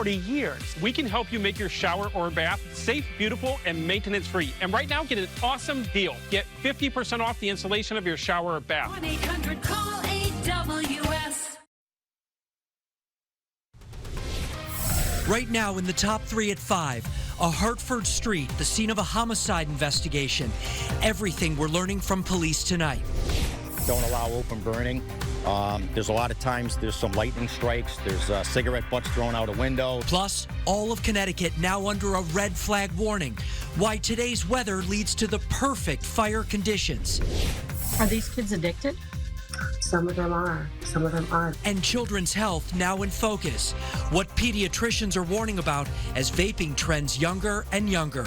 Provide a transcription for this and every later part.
40 years. We can help you make your shower or bath safe, beautiful, and maintenance-free. And right now, get an awesome deal. Get 50% off the installation of your shower or bath. 1-800-CALL-AWS. Right now in the top 3 at 5, a Hartford street, the scene of a homicide investigation. Everything we're learning from police tonight. Don't allow open burning. There's a lot of times there's some lightning strikes. There's cigarette butts thrown out a window. Plus, all of Connecticut now under a red flag warning. Why today's weather leads to the perfect fire conditions. Are these kids addicted? Some of them are, some of them aren't. And children's health now in focus. What pediatricians are warning about as vaping trends younger and younger.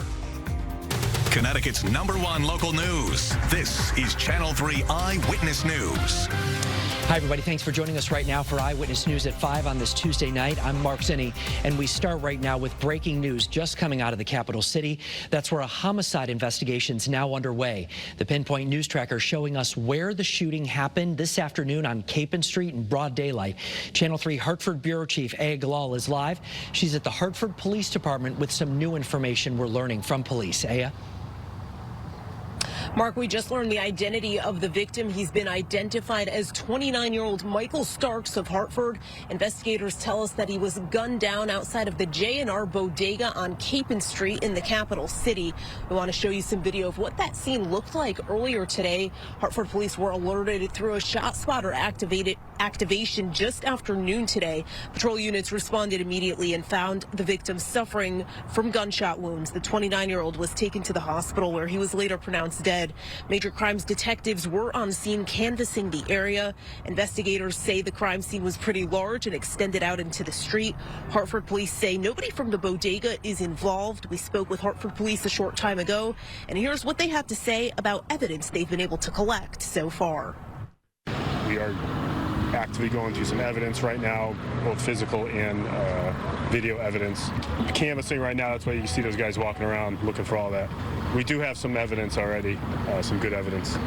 Connecticut's #1 local news. This is Channel 3 Eyewitness News. Hi, everybody. Thanks for joining us right now for Eyewitness News at 5 on this Tuesday night. I'm Mark Zinni, and we start right now with breaking news just coming out of the capital city. That's where a homicide investigation is now underway. The Pinpoint News Tracker showing us where the shooting happened this afternoon on Capon Street in broad daylight. Channel 3 Hartford Bureau Chief Aya Galal is live. She's at the Hartford Police Department with some new information we're learning from police. Aya? Mark, we just learned the identity of the victim. He's been identified as 29-year-old Michael Starks of Hartford. Investigators tell us that he was gunned down outside of the J&R Bodega on Capon Street in the capital city. We want to show you some video of what that scene looked like earlier today. Hartford police were alerted through a shot spotter activation just after noon today. Patrol units responded immediately and found the victim suffering from gunshot wounds. The 29-year-old was taken to the hospital where he was later pronounced dead. Major crimes detectives were on scene canvassing the area. Investigators say the crime scene was pretty large and extended out into the street. Hartford police say nobody from the bodega is involved. We spoke with Hartford police a short time ago, and here's what they have to say about evidence they've been able to collect so far. We are actively going through some evidence right now, both physical and video evidence. Canvassing right now, that's why you see those guys walking around looking for all that. We do have some evidence already, some good evidence.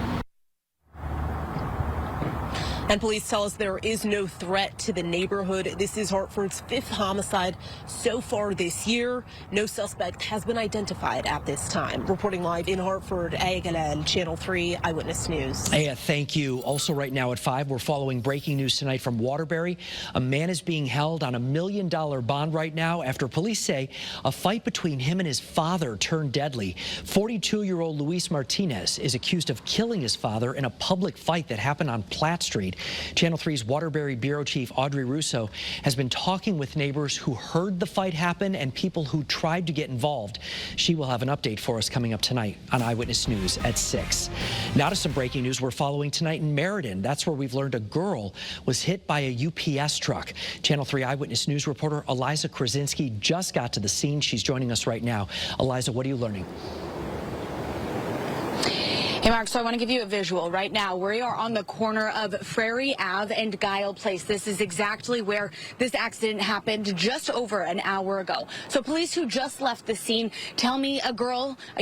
And police tell us there is no threat to the neighborhood. This is Hartford's 5th homicide so far this year. No suspect has been identified at this time. Reporting live in Hartford, Aya Galal, Channel 3 Eyewitness News. Aya, thank you. Also right now at 5, we're following breaking news tonight from Waterbury. A man is being held on $1 million bond right now after police say a fight between him and his father turned deadly. 42-year-old Luis Martinez is accused of killing his father in a public fight that happened on Platt Street. Channel 3's Waterbury Bureau Chief Audrey Russo has been talking with neighbors who heard the fight happen and people who tried to get involved. She will have an update for us coming up tonight on Eyewitness News at 6. Now to some breaking news we're following tonight in Meriden. That's where we've learned a girl was hit by a UPS truck. Channel 3 Eyewitness News reporter Eliza Krasinski just got to the scene. She's joining us right now. Eliza, what are you learning? Hey, Mark, so I want to give you a visual right now. We are on the corner of Frary Ave and Guile Place. This is exactly where this accident happened just over an hour ago. So police who just left the scene tell me a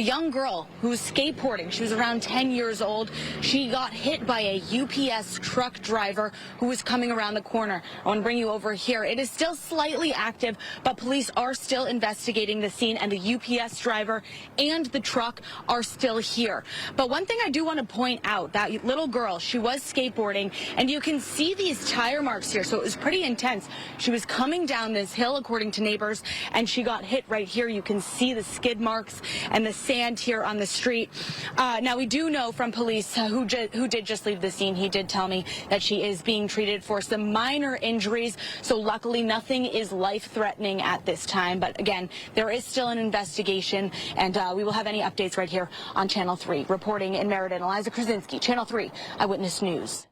young girl who was skateboarding. She was around 10 years old. She got hit by a UPS truck driver who was coming around the corner. I want to bring you over here. It is still slightly active, but police are still investigating the scene, and the UPS driver and the truck are still here. But one thing I do want to point out, that little girl, she was skateboarding, and you can see these tire marks here, so it was pretty intense. She was coming down this hill, according to neighbors, and she got hit right here. You can see the skid marks and the sand here on the street. Now, we do know from police who did just leave the scene, he did tell me that she is being treated for some minor injuries, so luckily nothing is life-threatening at this time. But again, there is still an investigation, and we will have any updates right here on Channel 3. Reporting in Meriden, Eliza Krasinski, Channel 3 Eyewitness News.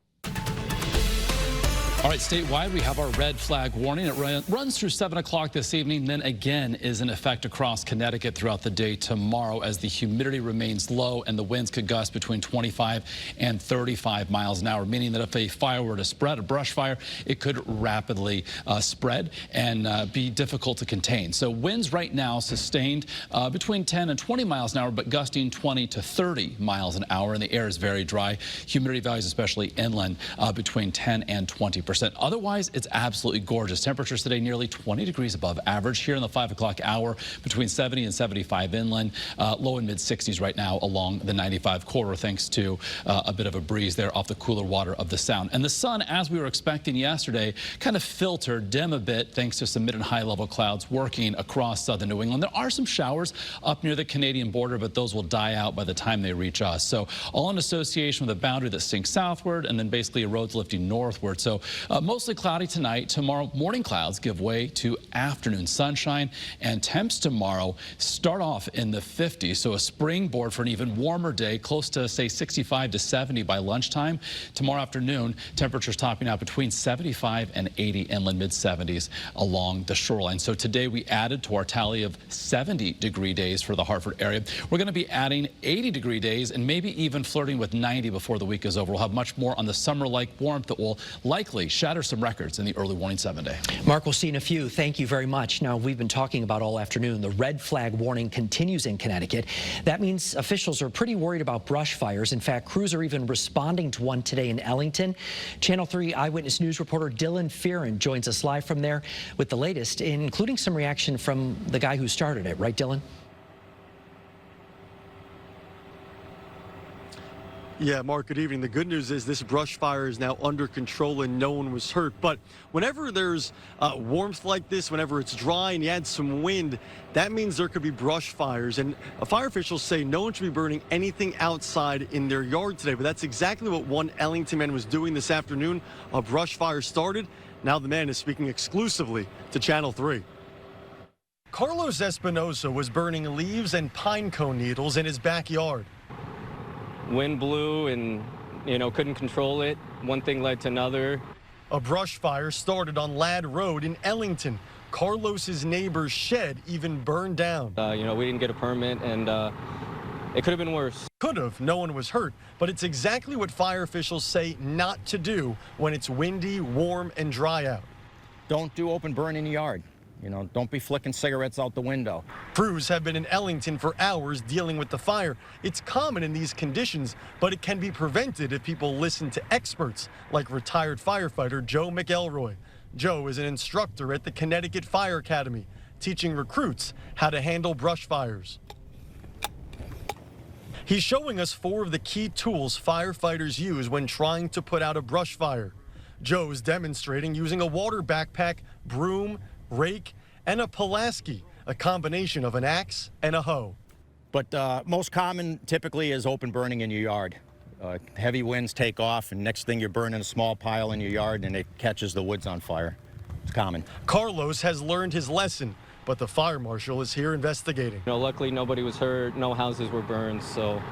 All right, statewide, we have our red flag warning. It runs through 7 o'clock this evening, then again is in effect across Connecticut throughout the day tomorrow as the humidity remains low and the winds could gust between 25 and 35 miles an hour, meaning that if a fire were to spread, a brush fire, it could rapidly spread and be difficult to contain. So winds right now sustained between 10 and 20 miles an hour, but gusting 20 to 30 miles an hour, and the air is very dry. Humidity values, especially inland, between 10 and 20%. 50%. Otherwise, it's absolutely gorgeous. Temperatures today nearly 20 degrees above average here in the 5 o'clock hour, between 70 and 75 inland, low and mid 60s right now along the 95 corridor, thanks to a bit of a breeze there off the cooler water of the Sound. And the sun, as we were expecting yesterday, kind of filtered, dim a bit thanks to some mid and high level clouds working across southern New England. There are some showers up near the Canadian border, but those will die out by the time they reach us. So all in association with a boundary that sinks southward and then basically erodes lifting northward. So mostly cloudy tonight. Tomorrow morning clouds give way to afternoon sunshine, and temps tomorrow start off in the 50s. So a springboard for an even warmer day, close to say 65 to 70 by lunchtime. Tomorrow afternoon, temperatures topping out between 75 and 80 inland, mid 70s along the shoreline. So today we added to our tally of 70-degree days for the Hartford area. We're going to be adding 80-degree days and maybe even flirting with 90 before the week is over. We'll have much more on the summer-like warmth that will likely shatter some records in the early warning 7-day. Mark, we'll see you in a few. Thank you very much. Now, we've been talking about all afternoon. The red flag warning continues in Connecticut. That means officials are pretty worried about brush fires. In fact, crews are even responding to one today in Ellington. Channel 3 Eyewitness News reporter Dylan Fearon joins us live from there with the latest, including some reaction from the guy who started it. Right, Dylan? Yeah, Mark, good evening. The good news is this brush fire is now under control and no one was hurt. But whenever there's warmth like this, whenever it's dry and you add some wind, that means there could be brush fires. And fire officials say no one should be burning anything outside in their yard today. But that's exactly what one Ellington man was doing this afternoon. A brush fire started. Now the man is speaking exclusively to Channel 3. Carlos Espinosa was burning leaves and pine cone needles in his backyard. Wind blew and, couldn't control it. One thing led to another. A brush fire started on Ladd Road in Ellington. Carlos's neighbor's shed even burned down. We didn't get a permit, and it could have been worse. Could have. No one was hurt. But it's exactly what fire officials say not to do when it's windy, warm, and dry out. Don't do open burn in the yard. Don't be flicking cigarettes out the window. Crews have been in Ellington for hours dealing with the fire. It's common in these conditions, but it can be prevented if people listen to experts like retired firefighter Joe McElroy. Joe is an instructor at the Connecticut Fire Academy, teaching recruits how to handle brush fires. He's showing us 4 of the key tools firefighters use when trying to put out a brush fire. Joe's demonstrating using a water backpack, broom, rake, and a Pulaski, a combination of an axe and a hoe. But most common typically is open burning in your yard. Heavy winds take off, and next thing you're burning a small pile in your yard, and it catches the woods on fire. It's common. Carlos has learned his lesson, but the fire marshal is here investigating. Luckily, nobody was hurt. No houses were burned, so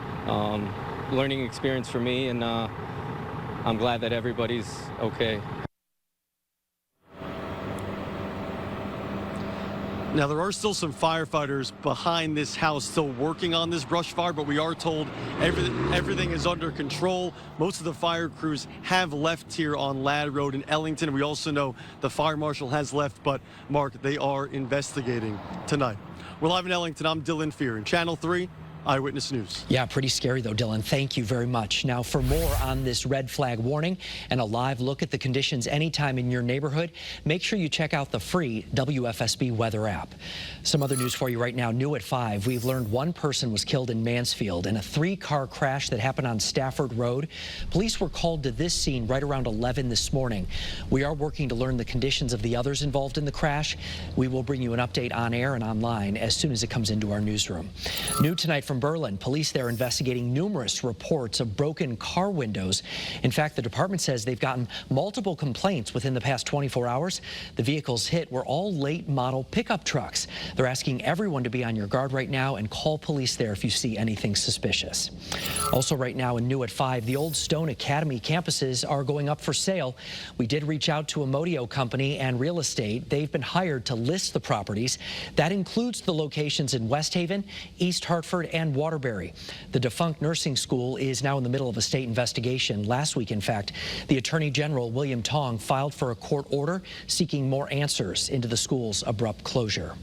learning experience for me, and I'm glad that everybody's okay. Now, there are still some firefighters behind this house still working on this brush fire, but we are told everything is under control. Most of the fire crews have left here on Ladd Road in Ellington. We also know the fire marshal has left, but, Mark, they are investigating tonight. We're live in Ellington. I'm Dylan Fearon, Channel 3. Eyewitness News. Yeah, pretty scary though, Dylan. Thank you very much. Now, for more on this red flag warning and a live look at the conditions anytime in your neighborhood, make sure you check out the free WFSB weather app. Some other news for you right now. New at 5, we've learned one person was killed in Mansfield in a 3-car crash that happened on Stafford Road. Police were called to this scene right around 11 this morning. We are working to learn the conditions of the others involved in the crash. We will bring you an update on air and online as soon as it comes into our newsroom. New tonight from Berlin, police there investigating numerous reports of broken car windows. In fact, the department says they've gotten multiple complaints within the past 24 hours. The vehicles hit were all late model pickup trucks. They're asking everyone to be on your guard right now and call police there if you see anything suspicious. Also right now in New at 5, the old Stone Academy campuses are going up for sale. We did reach out to a Modio company and real estate. They've been hired to list the properties. That includes the locations in West Haven, East Hartford, and Waterbury. The defunct nursing school is now in the middle of a state investigation. Last week, in fact, the Attorney General, William Tong, filed for a court order seeking more answers into the school's abrupt closure.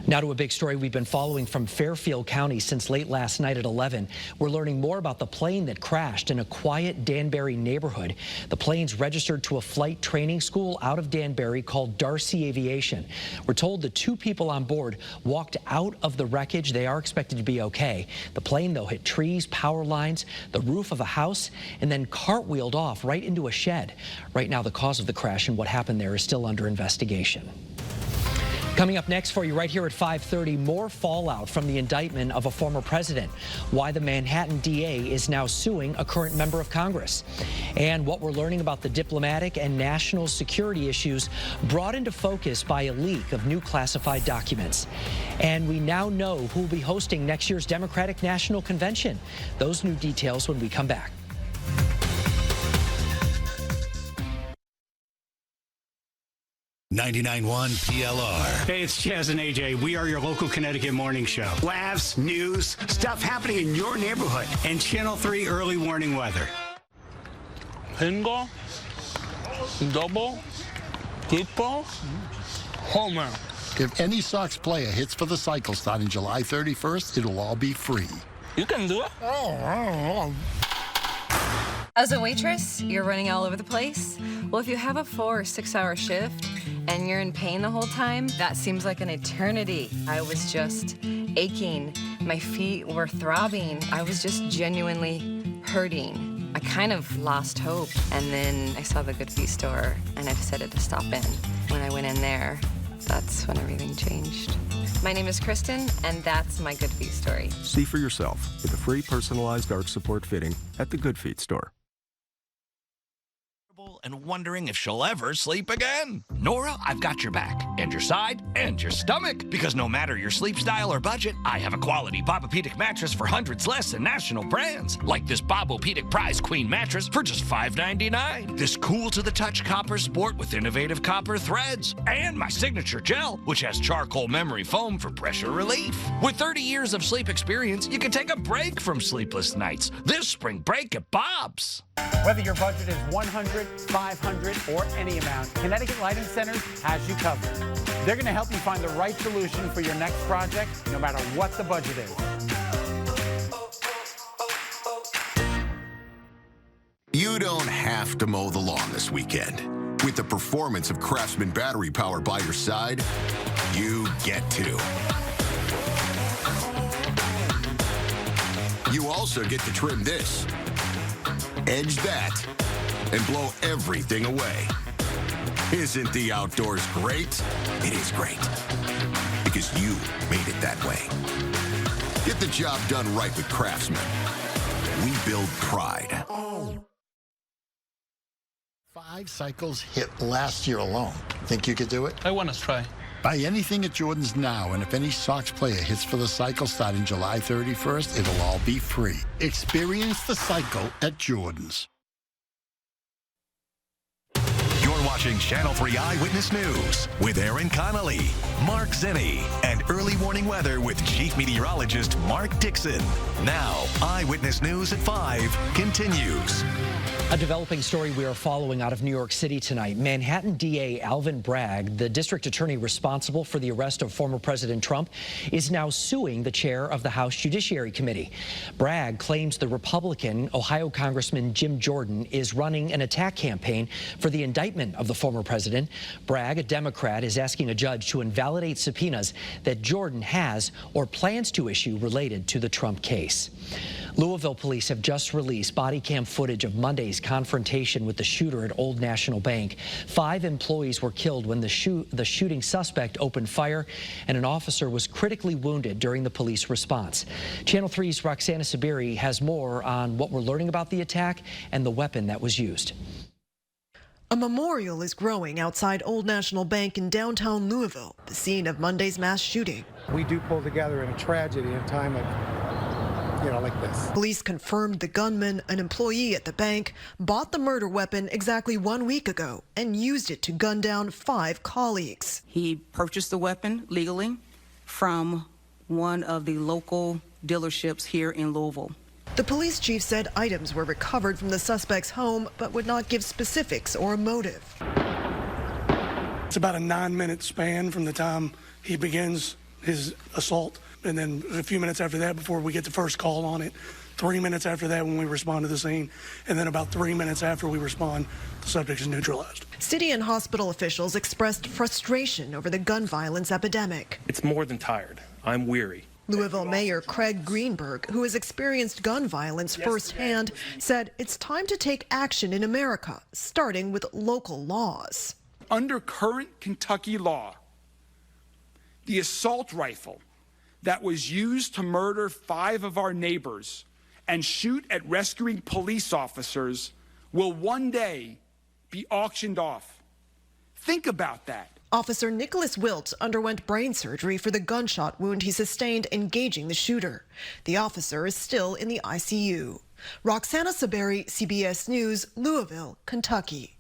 Now to a big story we've been following from Fairfield County since late last night at 11. We're learning more about the plane that crashed in a quiet Danbury neighborhood. The plane's registered to a flight training school out of Danbury called Darcy Aviation. We're told the 2 people on board walked out of the wreckage. They are expected to be okay. The plane, though, hit trees, power lines, the roof of a house, and then cartwheeled off right into a shed. Right now, the cause of the crash and what happened there is still under investigation. Coming up next for you right here at 5:30, more fallout from the indictment of a former president, why the Manhattan DA is now suing a current member of Congress, and what we're learning about the diplomatic and national security issues brought into focus by a leak of new classified documents. And we now know who will be hosting next year's Democratic National Convention. Those new details when we come back. 99.1 PLR. Hey, it's Chaz and AJ. We are your local Connecticut morning show. Laughs, news, stuff happening in your neighborhood, and Channel 3 early warning weather. Single, double, triple, home run. If any Sox player hits for the cycle starting July 31st, it'll all be free. You can do it. As a waitress, you're running all over the place. Well, if you have a 4 or 6 hour shift and you're in pain the whole time, that seems like an eternity. I was just aching. My feet were throbbing. I was just genuinely hurting. I kind of lost hope. And then I saw the Good Feet store and I decided to stop in. When I went in there, that's when everything changed. My name is Kristen, and that's my Good Feet story. See for yourself with a free personalized arch support fitting at the Good Feet store. And wondering if she'll ever sleep again. Nora, I've got your back, and your side, and your stomach. Because no matter your sleep style or budget, I have a quality Bobopedic mattress for hundreds less than national brands. Like this Bobopedic Prize Queen mattress for just $5.99. This cool-to-the-touch copper sport with innovative copper threads. And my signature gel, which has charcoal memory foam for pressure relief. With 30 years of sleep experience, you can take a break from sleepless nights this spring break at Bob's. Whether your budget is $100, $500, or any amount, Connecticut Lighting Centers has you covered. They're going to help you find the right solution for your next project, no matter what the budget is. You don't have to mow the lawn this weekend. With the performance of Craftsman battery power by your side, you get to. You also get to trim this, edge that, and blow everything away. Isn't the outdoors great? It is great. Because you made it that way. Get the job done right with Craftsman. We build pride. 5 cycles hit last year alone. Think you could do it? I want to try. Buy anything at Jordan's now, and if any Sox player hits for the cycle starting July 31st, it'll all be free. Experience the cycle at Jordan's. You're watching Channel 3 Eyewitness News with Aaron Connolly, Mark Zenny, and early warning weather with Chief Meteorologist Mark Dixon. Now, Eyewitness News at 5 continues. A developing story we are following out of New York City tonight. Manhattan DA Alvin Bragg, the district attorney responsible for the arrest of former President Trump, is now suing the chair of the House Judiciary Committee. Bragg claims the Republican Ohio Congressman Jim Jordan is running an attack campaign for the indictment of the former president. Bragg, a Democrat, is asking a judge to invalidate subpoenas that Jordan has or plans to issue related to the Trump case. Louisville police have just released body cam footage of Monday's confrontation with the shooter at Old National Bank. 5 employees were killed when the shooting suspect opened fire, and an officer was critically wounded during the police response. Channel 3's Roxana Sabiri has more on what we're learning about the attack and the weapon that was used. A memorial is growing outside Old National Bank in downtown Louisville, the scene of Monday's mass shooting. We do pull together in a tragedy in a time of like this. Police confirmed the gunman, an employee at the bank, bought the murder weapon exactly 1 week ago and used it to gun down 5 colleagues. He purchased the weapon legally from one of the local dealerships here in Louisville. The police chief said items were recovered from the suspect's home, but would not give specifics or a motive. It's about a 9-minute span from the time he begins his assault. And then a few minutes after that, before we get the first call on it, 3 minutes after that when we respond to the scene, and then about 3 minutes after we respond, the subject is neutralized. City and hospital officials expressed frustration over the gun violence epidemic. It's more than tired. I'm weary. Louisville Mayor Craig Greenberg, who has experienced gun violence firsthand, said it's time to take action in America, starting with local laws. Under current Kentucky law, the assault rifle that was used to murder 5 of our neighbors and shoot at rescuing police officers will one day be auctioned off. Think about that. Officer Nicholas Wilt underwent brain surgery for the gunshot wound he sustained engaging the shooter. The officer is still in the ICU. Roxana Saberi, CBS News, Louisville, Kentucky.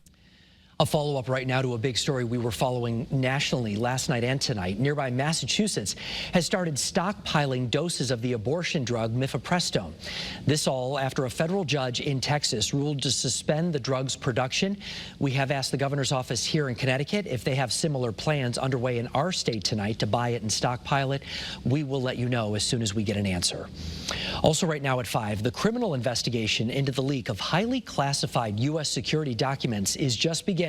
A follow-up right now to a big story we were following nationally last night and tonight. Nearby Massachusetts has started stockpiling doses of the abortion drug mifepristone. This all after a federal judge in Texas ruled to suspend the drug's production. We have asked the governor's office here in Connecticut if they have similar plans underway in our state tonight to buy it and stockpile it. We will let you know as soon as we get an answer. Also right now at 5, the criminal investigation into the leak of highly classified U.S. security documents is just beginning.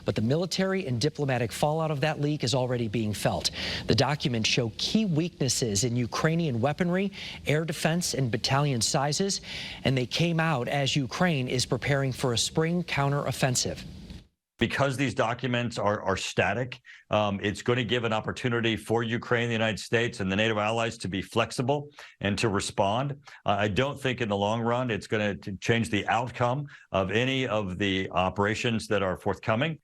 But the military and diplomatic fallout of that leak is already being felt. The documents show key weaknesses in Ukrainian weaponry, air defense, and battalion sizes, and they came out as Ukraine is preparing for a spring counteroffensive. Because these documents are static, it's going to give an opportunity for Ukraine, the United States, and the NATO allies to be flexible and to respond. I don't think in the long run it's going to change the outcome of any of the operations that are forthcoming.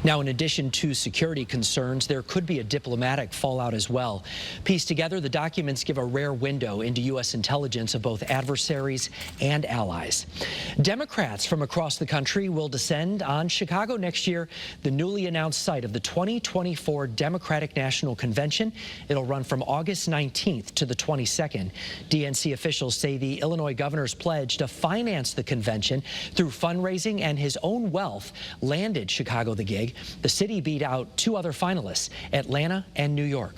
Now, in addition to security concerns, there could be a diplomatic fallout as well. Pieced together, the documents give a rare window into U.S. intelligence of both adversaries and allies. Democrats from across the country will descend on Chicago next year, the newly announced site of the 2024 Democratic National Convention. It'll run from August 19th to the 22nd. DNC officials say the Illinois governor's pledge to finance the convention through fundraising and his own wealth landed Chicago the gig. The city beat out 2 other finalists, Atlanta and New York.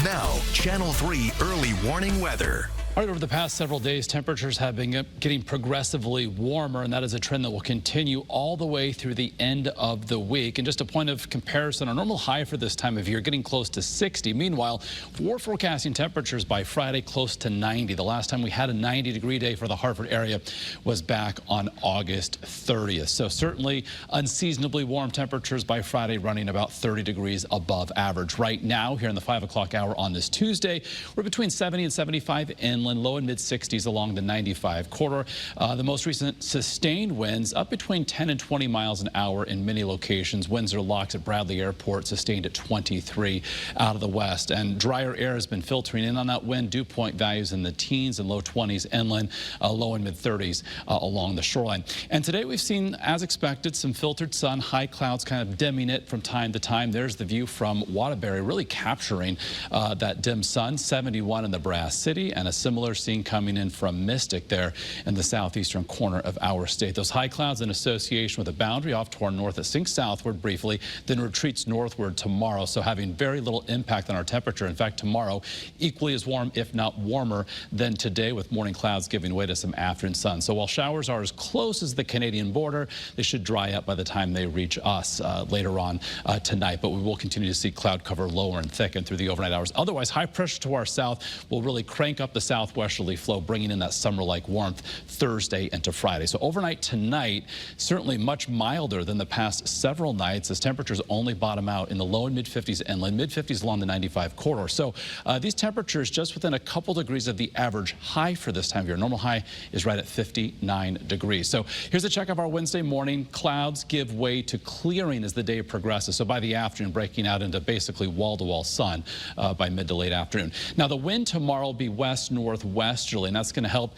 Now, Channel 3 early warning weather. All right, over the past several days, temperatures have been getting progressively warmer, and that is a trend that will continue all the way through the end of the week. And just a point of comparison, our normal high for this time of year getting close to 60. Meanwhile, we're forecasting temperatures by Friday close to 90. The last time we had a 90-degree day for the Hartford area was back on August 30th. So certainly unseasonably warm temperatures by Friday, running about 30 degrees above average. Right now, here in the 5 o'clock hour on this Tuesday, we're between 70 and 75 inland, low and mid 60s along the 95 corridor. The most recent sustained winds up between 10 and 20 miles an hour in many locations. Winds are locked at Bradley Airport, sustained at 23 out of the west. And drier air has been filtering in on that wind. Dew point values in the teens and low 20s inland, low and mid 30s along the shoreline. And today we've seen, as expected, some filtered sun, high clouds kind of dimming it from time to time. There's the view from Waterbury, really capturing that dim sun. 71 in the Brass City, and a similar scene coming in from Mystic there in the southeastern corner of our state. Those high clouds in association with a boundary off to our north that sinks southward briefly, then retreats northward tomorrow, so having very little impact on our temperature. In fact, tomorrow equally as warm, if not warmer, than today, with morning clouds giving way to some afternoon sun. So while showers are as close as the Canadian border, they should dry up by the time they reach us later on tonight. But we will continue to see cloud cover lower and thicken through the overnight hours. Otherwise, high pressure to our south will really crank up the southwesterly flow, bringing in that summer-like warmth Thursday into Friday. So overnight tonight, certainly much milder than the past several nights, as temperatures only bottom out in the low and mid-50s inland, mid-50s along the 95 corridor. So these temperatures just within a couple degrees of the average high for this time of year. Normal high is right at 59 degrees. So here's a check of our Wednesday morning. Clouds give way to clearing as the day progresses. So by the afternoon, breaking out into basically wall-to-wall sun by mid to late afternoon. Now the wind tomorrow will be west-north northwesterly, and that's going to help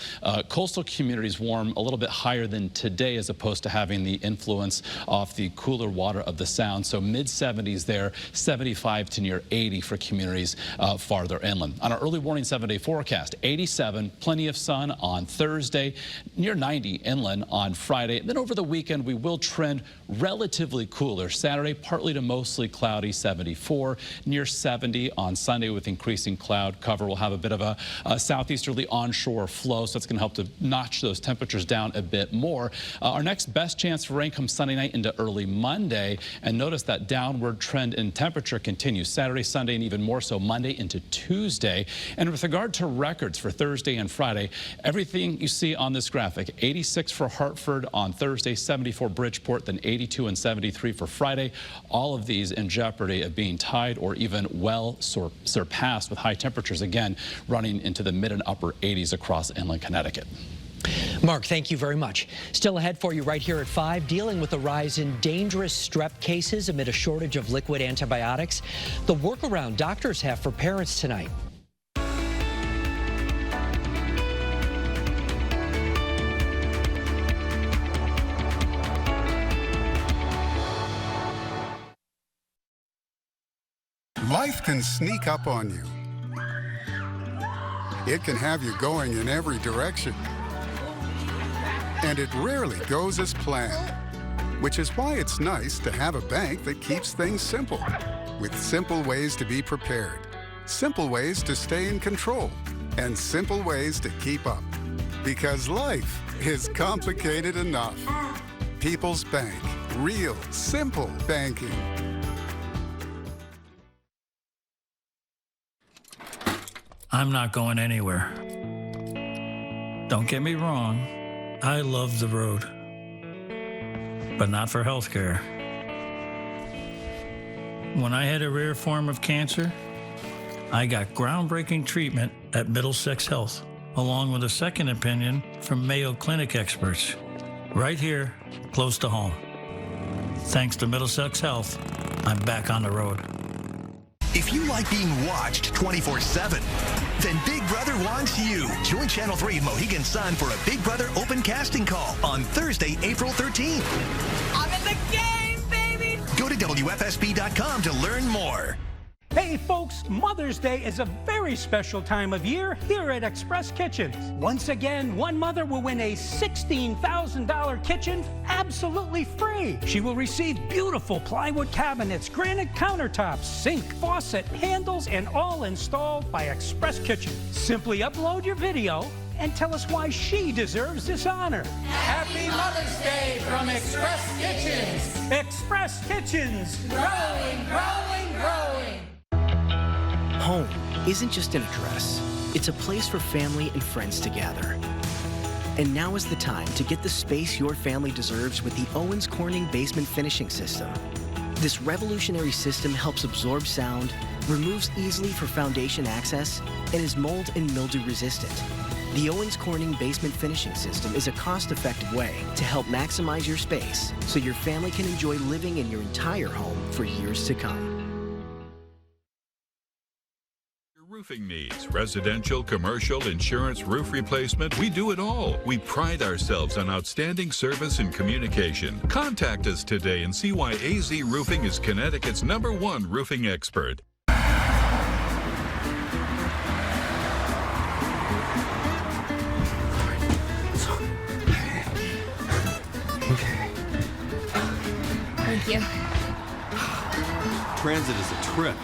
coastal communities warm a little bit higher than today, as opposed to having the influence off the cooler water of the Sound. So mid-70s there, 75 to near 80 for communities farther inland. On our early warning 7-day forecast, 87, plenty of sun on Thursday, near 90 inland on Friday. And then over the weekend, we will trend relatively cooler. Saturday, partly to mostly cloudy, 74, near 70 on Sunday with increasing cloud cover. We'll have a bit of a southeasterly onshore flow, so it's going to help to notch those temperatures down a bit more. Our next best chance for rain comes Sunday night into early Monday, and notice that downward trend in temperature continues Saturday, Sunday, and even more so Monday into Tuesday. And with regard to records for Thursday and Friday, everything you see on this graphic, 86 for Hartford on Thursday, 74 Bridgeport, then 82 and 73 for Friday. All of these in jeopardy of being tied or even well surpassed, with high temperatures again running into the mid and upper 80s across inland Connecticut. Mark, thank you very much. Still ahead for you right here at 5, dealing with the rise in dangerous strep cases amid a shortage of liquid antibiotics. The workaround doctors have for parents tonight. Life can sneak up on you. It can have you going in every direction. And it rarely goes as planned, which is why it's nice to have a bank that keeps things simple, with simple ways to be prepared, simple ways to stay in control, and simple ways to keep up. Because life is complicated enough. People's Bank. Real, simple banking. I'm not going anywhere. Don't get me wrong, I love the road, but not for healthcare. When I had a rare form of cancer, I got groundbreaking treatment at Middlesex Health, along with a second opinion from Mayo Clinic experts, right here, close to home. Thanks to Middlesex Health, I'm back on the road. If you like being watched 24/7, then Big Brother wants you. Join Channel 3 and Mohegan Sun for a Big Brother open casting call on Thursday, April 13th. I'm in the game, baby! Go to WFSB.com to learn more. Hey folks, Mother's Day is a very special time of year here at Express Kitchens. Once again, one mother will win a $16,000 kitchen absolutely free. She will receive beautiful plywood cabinets, granite countertops, sink, faucet, handles, and all installed by Express Kitchens. Simply upload your video and tell us why she deserves this honor. Happy Mother's Day from Express Kitchens. Express Kitchens. Growing, growing, growing. Home isn't just an address. It's a place for family and friends to gather. And now is the time to get the space your family deserves with the Owens Corning Basement Finishing System. This revolutionary system helps absorb sound, removes easily for foundation access, and is mold and mildew resistant. The Owens Corning Basement Finishing System is a cost-effective way to help maximize your space so your family can enjoy living in your entire home for years to come. Roofing needs, residential, commercial, insurance, roof replacement, we do it all. We pride ourselves on outstanding service and communication. Contact us today and see why AZ Roofing is Connecticut's #1 roofing expert. Okay. Thank you. Transit is a trip.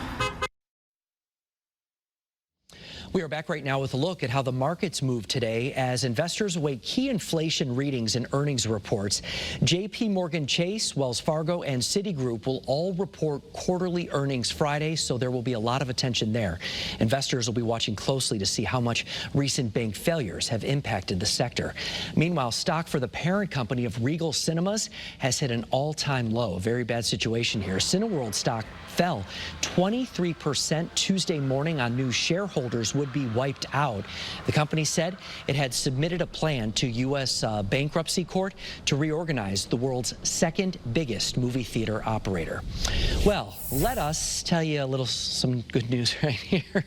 We are back right now with a look at how the markets moved today as investors await key inflation readings and earnings reports. J.P. Morgan Chase, Wells Fargo, and Citigroup will all report quarterly earnings Friday, so there will be a lot of attention there. Investors will be watching closely to see how much recent bank failures have impacted the sector. Meanwhile, stock for the parent company of Regal Cinemas has hit an all-time low. A very bad situation here. Cineworld stock fell 23% Tuesday morning on news shareholders would be wiped out. The company said it had submitted a plan to U.S. bankruptcy court to reorganize the world's second biggest movie theater operator. Well, let us tell you some good news right here.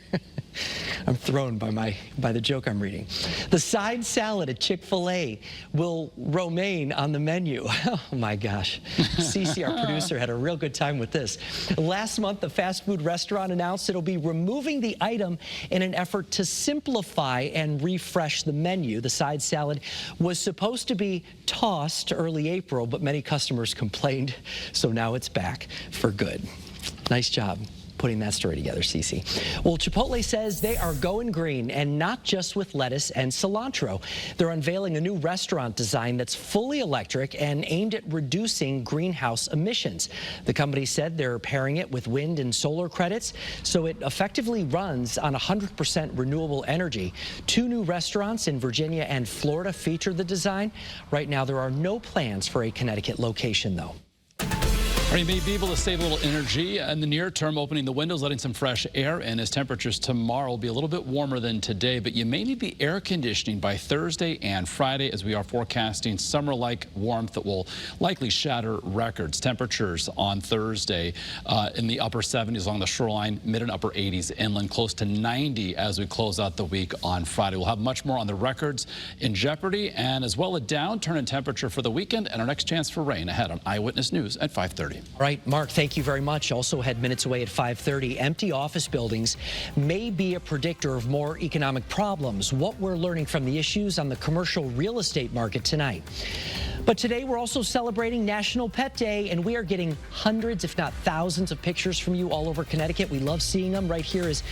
I'm thrown by the joke I'm reading. The side salad at Chick-fil-A will remain on the menu. Oh my gosh. Cece, our producer, had a real good time with this. Last month, the fast food restaurant announced it'll be removing the item in an effort to simplify and refresh the menu. The side salad was supposed to be tossed early April, but many customers complained, so now it's back for good. Nice job putting that story together, Cece. Well, Chipotle says they are going green, and not just with lettuce and cilantro. They're unveiling a new restaurant design that's fully electric and aimed at reducing greenhouse emissions. The company said they're pairing it with wind and solar credits, so it effectively runs on 100% renewable energy. 2 new restaurants in Virginia and Florida feature the design. Right now, there are no plans for a Connecticut location, though. You may be able to save a little energy in the near term, opening the windows, letting some fresh air in, as temperatures tomorrow will be a little bit warmer than today, but you may need the air conditioning by Thursday and Friday, as we are forecasting summer-like warmth that will likely shatter records. Temperatures on Thursday in the upper 70s along the shoreline, mid and upper 80s inland, close to 90 as we close out the week on Friday. We'll have much more on the records in jeopardy, and as well a downturn in temperature for the weekend, and our next chance for rain ahead on Eyewitness News at 5:30. All right, Mark, thank you very much. Also had minutes away at 5:30. Empty office buildings may be a predictor of more economic problems. What we're learning from the issues on the commercial real estate market tonight. But today we're also celebrating National Pet Day, and we are getting hundreds, if not thousands, of pictures from you all over Connecticut. We love seeing them. Right here is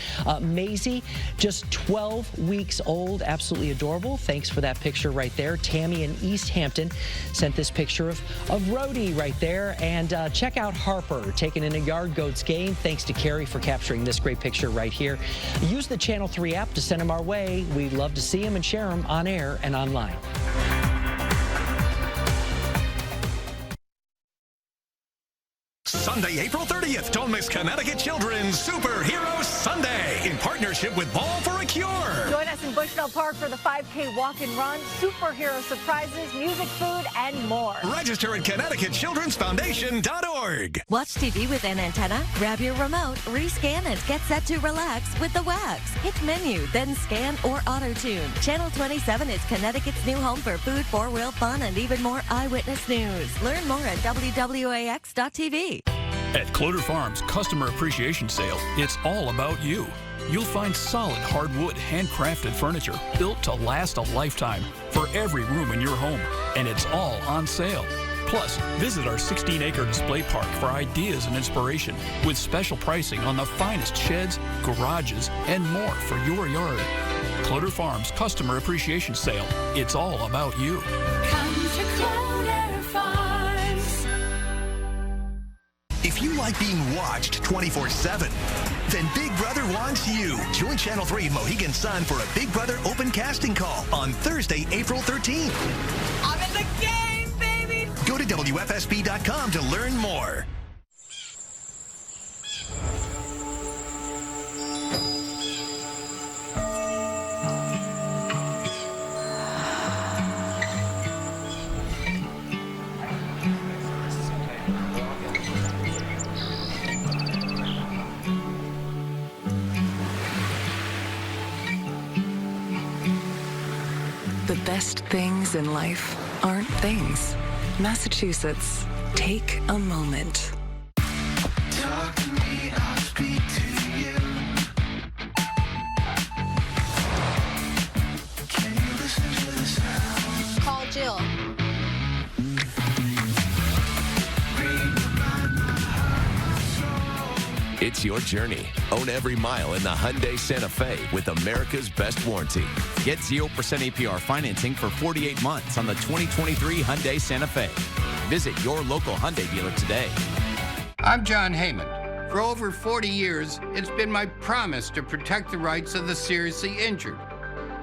Maisie, just 12 weeks old, absolutely adorable. Thanks for that picture right there. Tammy in East Hampton sent this picture of Rhodey right there. And check out Harper taking in a Yard Goats game. Thanks to Carrie for capturing this great picture right here. Use the Channel 3 app to send them our way. We'd love to see them and share them on air and online. Sunday, April 30th. Don't miss Connecticut Children's Superhero Sunday in partnership with Ball for a Cure. Join us in Bushnell Park for the 5K walk and run, superhero surprises, music, food, and more. Register at ConnecticutChildren'sFoundation.org. Watch TV with an antenna? Grab your remote, rescan it, get set to relax with the Wax. Hit menu, then scan or auto-tune. Channel 27 is Connecticut's new home for food, four-wheel fun, and even more Eyewitness News. Learn more at WWAX.tv. At Cloder Farms Customer Appreciation Sale, it's all about you. You'll find solid hardwood handcrafted furniture built to last a lifetime for every room in your home, and it's all on sale. Plus, visit our 16-acre display park for ideas and inspiration with special pricing on the finest sheds, garages, and more for your yard. Cloder Farms Customer Appreciation Sale, it's all about you. Come to Cloder Farms. If you like being watched 24/7, then Big Brother wants you. Join Channel 3 and Mohegan Sun for a Big Brother open casting call on Thursday, April 13th. I'm in the game, baby! Go to WFSB.com to learn more. The best things in life aren't things. Massachusetts, take a moment. Talk to me, I'll speak to you. Can you listen to the sound? Call Jill. It's your journey. Own every mile in the Hyundai Santa Fe with America's best warranty. Get 0% APR financing for 48 months on the 2023 Hyundai Santa Fe. Visit your local Hyundai dealer today. I'm John Heyman. For over 40 years, it's been my promise to protect the rights of the seriously injured.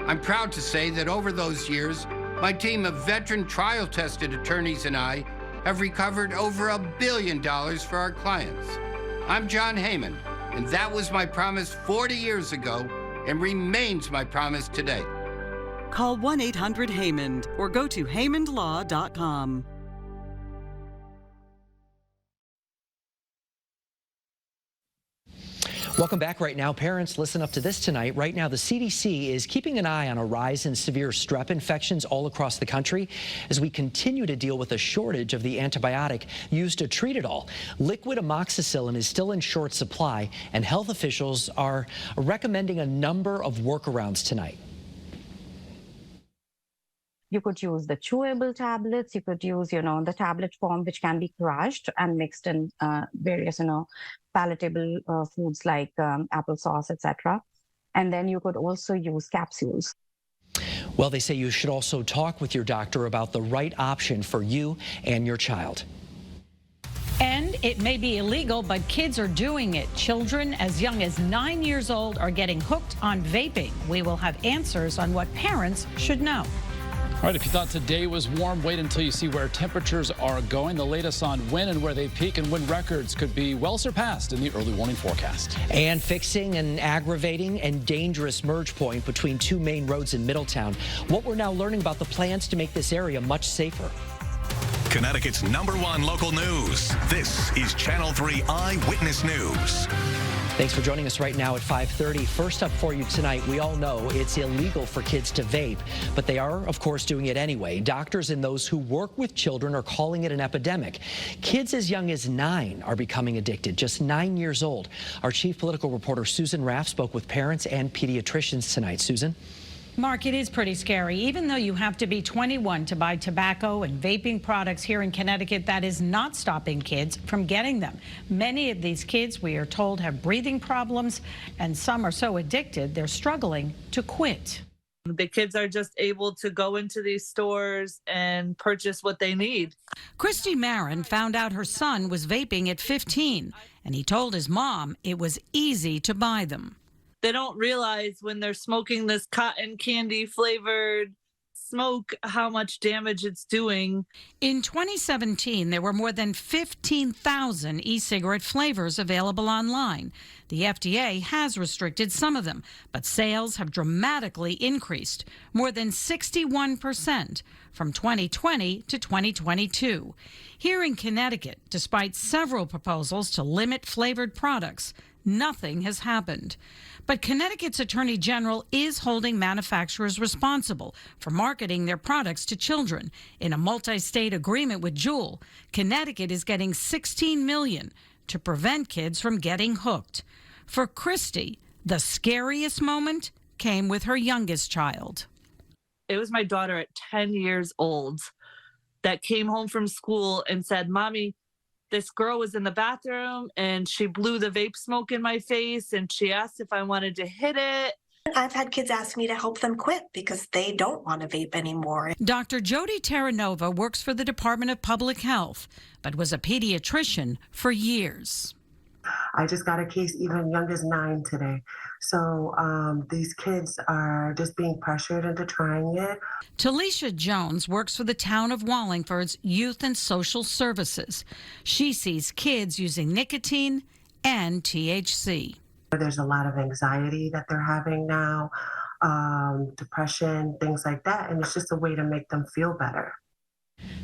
I'm proud to say that over those years, my team of veteran trial-tested attorneys and I have recovered over $1 billion for our clients. I'm John Heyman, and that was my promise 40 years ago and remains my promise today. Call 1-800-HEYMAN or go to HeymandLaw.com. Welcome back. Right now, parents, listen up to this tonight. Right now, the CDC is keeping an eye on a rise in severe strep infections all across the country as we continue to deal with a shortage of the antibiotic used to treat it all. Liquid amoxicillin is still in short supply, and health officials are recommending a number of workarounds tonight. You could use the chewable tablets. You could use, the tablet form, which can be crushed and mixed in various, palatable foods like applesauce, etc. And then you could also use capsules. Well, they say you should also talk with your doctor about the right option for you and your child. And it may be illegal, but kids are doing it. Children as young as 9 years old are getting hooked on vaping. We will have answers on what parents should know. All right, if you thought today was warm, wait until you see where temperatures are going. The latest on when and where they peak, and wind records could be well surpassed in the early warning forecast. And fixing an aggravating and dangerous merge point between two main roads in Middletown. What we're now learning about the plans to make this area much safer. Connecticut's #1 local news. This is Channel 3 Eyewitness News. Thanks for joining us right now at 5:30. First up for you tonight, we all know it's illegal for kids to vape, but they are, of course, doing it anyway. Doctors and those who work with children are calling it an epidemic. Kids as young as 9 are becoming addicted, just 9 years old. Our chief political reporter, Susan Raff, spoke with parents and pediatricians tonight. Susan? Mark, it is pretty scary. Even though you have to be 21 to buy tobacco and vaping products here in Connecticut, that is not stopping kids from getting them. Many of these kids, we are told, have breathing problems, and some are so addicted they're struggling to quit. The kids are just able to go into these stores and purchase what they need. Christy Marin found out her son was vaping at 15, and he told his mom it was easy to buy them. They don't realize when they're smoking this cotton candy flavored smoke how much damage it's doing. In 2017, there were more than 15,000 e-cigarette flavors available online. The FDA has restricted some of them, but sales have dramatically increased, more than 61% from 2020 to 2022. Here in Connecticut, despite several proposals to limit flavored products, nothing has happened. But Connecticut's Attorney General is holding manufacturers responsible for marketing their products to children. In a multi-state agreement with Juul, Connecticut is getting $16 million to prevent kids from getting hooked. For Christy, the scariest moment came with her youngest child. It was my daughter at 10 years old that came home from school and said, "Mommy, this girl was in the bathroom and she blew the vape smoke in my face and she asked if I wanted to hit it." I've had kids ask me to help them quit because they don't want to vape anymore. Dr. Jody Terranova works for the Department of Public Health, but was a pediatrician for years. I just got a case even young as 9 today. So these kids are just being pressured into trying it. Talisha Jones works for the town of Wallingford's Youth and Social Services. She sees kids using nicotine and THC. There's a lot of anxiety that they're having now, depression, things like that, and it's just a way to make them feel better.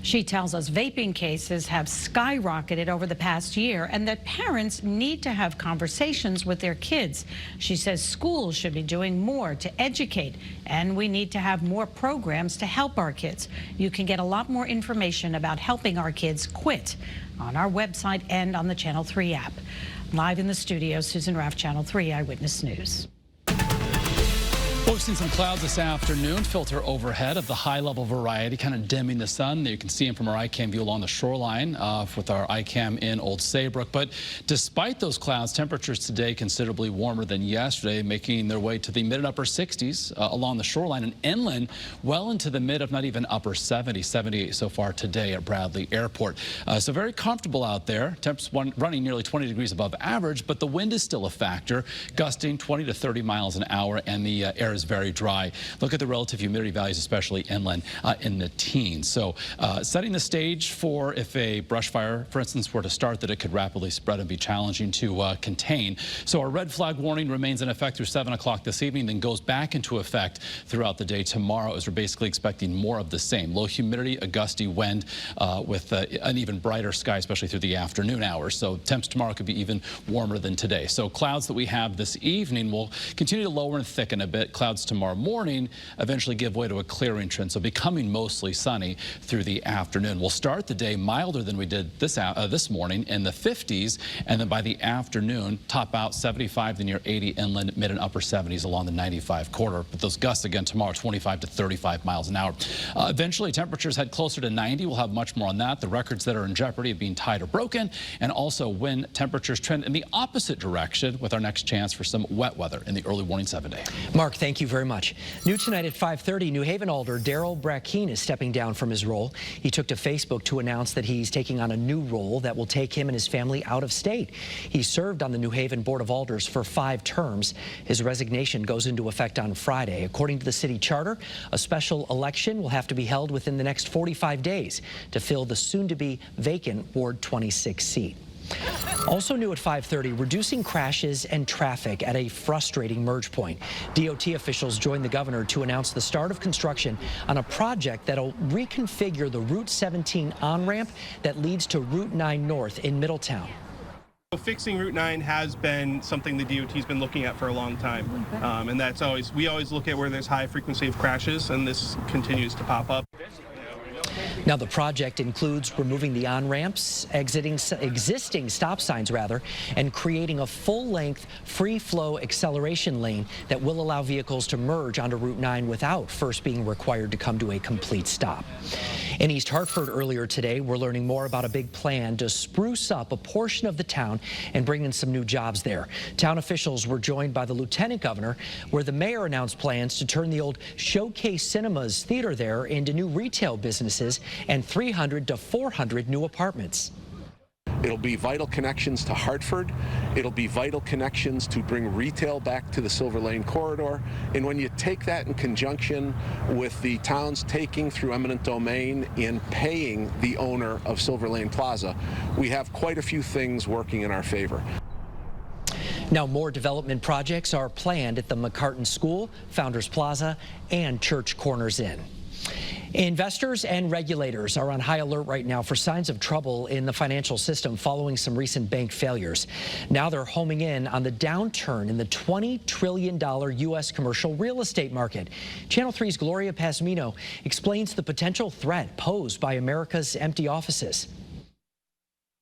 She tells us vaping cases have skyrocketed over the past year and that parents need to have conversations with their kids. She says schools should be doing more to educate, and we need to have more programs to help our kids. You can get a lot more information about helping our kids quit on our website and on the Channel 3 app. Live in the studio, Susan Raff, Channel 3 Eyewitness News. We've seen some clouds this afternoon filter overhead of the high-level variety, kind of dimming the sun. You can see them from our iCam view along the shoreline with our iCam in Old Saybrook. But despite those clouds, temperatures today considerably warmer than yesterday, making their way to the mid and upper 60s along the shoreline and inland, well into the mid, if not even upper 70s, 78 so far today at Bradley Airport. So very comfortable out there. Temps running nearly 20 degrees above average, but the wind is still a factor, gusting 20 to 30 miles an hour, and the air air is very dry. Look at the relative humidity values, especially inland, in the teens. So setting the stage for if a brush fire, for instance, were to start, that it could rapidly spread and be challenging to contain. So our red flag warning remains in effect through 7 o'clock this evening, then goes back into effect throughout the day tomorrow, as we're basically expecting more of the same. Low humidity, a gusty wind with an even brighter sky, especially through the afternoon hours. So temps tomorrow could be even warmer than today. So clouds that we have this evening will continue to lower and thicken a bit. Clouds tomorrow morning eventually give way to a clearing trend, so becoming mostly sunny through the afternoon. We'll start the day milder than we did this morning in the 50s, and then by the afternoon top out 75 to near 80 inland, mid and upper 70s along the 95 corridor. But those gusts again tomorrow, 25 to 35 miles an hour. Eventually temperatures head closer to 90. We'll have much more on that. The records that are in jeopardy of being tied or broken, and also when temperatures trend in the opposite direction, with our next chance for some wet weather in the early warning 7-day. Mark, thank you very much. New tonight at 5:30, New Haven Alder Daryl Brackeen is stepping down from his role. He took to Facebook to announce that he's taking on a new role that will take him and his family out of state. He served on the New Haven Board of Alders for 5 terms. His resignation goes into effect on Friday. According to the city charter, a special election will have to be held within the next 45 days to fill the soon-to-be vacant Ward 26 seat. Also new at 5:30, reducing crashes and traffic at a frustrating merge point. DOT officials joined the governor to announce the start of construction on a project that'll reconfigure the Route 17 on-ramp that leads to Route 9 North in Middletown. Fixing Route 9 has been something the DOT's been looking at for a long time, and that's we always look at where there's high frequency of crashes, and this continues to pop up. Now, the project includes removing the on-ramps, existing stop signs, and creating a full-length free-flow acceleration lane that will allow vehicles to merge onto Route 9 without first being required to come to a complete stop. In East Hartford earlier today, we're learning more about a big plan to spruce up a portion of the town and bring in some new jobs there. Town officials were joined by the lieutenant governor, where the mayor announced plans to turn the old Showcase Cinemas theater there into new retail businesses and 300 to 400 new apartments. It'll be vital connections to Hartford. It'll be vital connections to bring retail back to the Silver Lane corridor. And when you take that in conjunction with the town's taking through eminent domain in paying the owner of Silver Lane Plaza, we have quite a few things working in our favor. Now, more development projects are planned at the McCartan School, Founders Plaza, and Church Corners Inn. Investors and regulators are on high alert right now for signs of trouble in the financial system following some recent bank failures. Now they're homing in on the downturn in the $20 trillion U.S. commercial real estate market. Channel 3's Gloria Pasmino explains the potential threat posed by America's empty offices.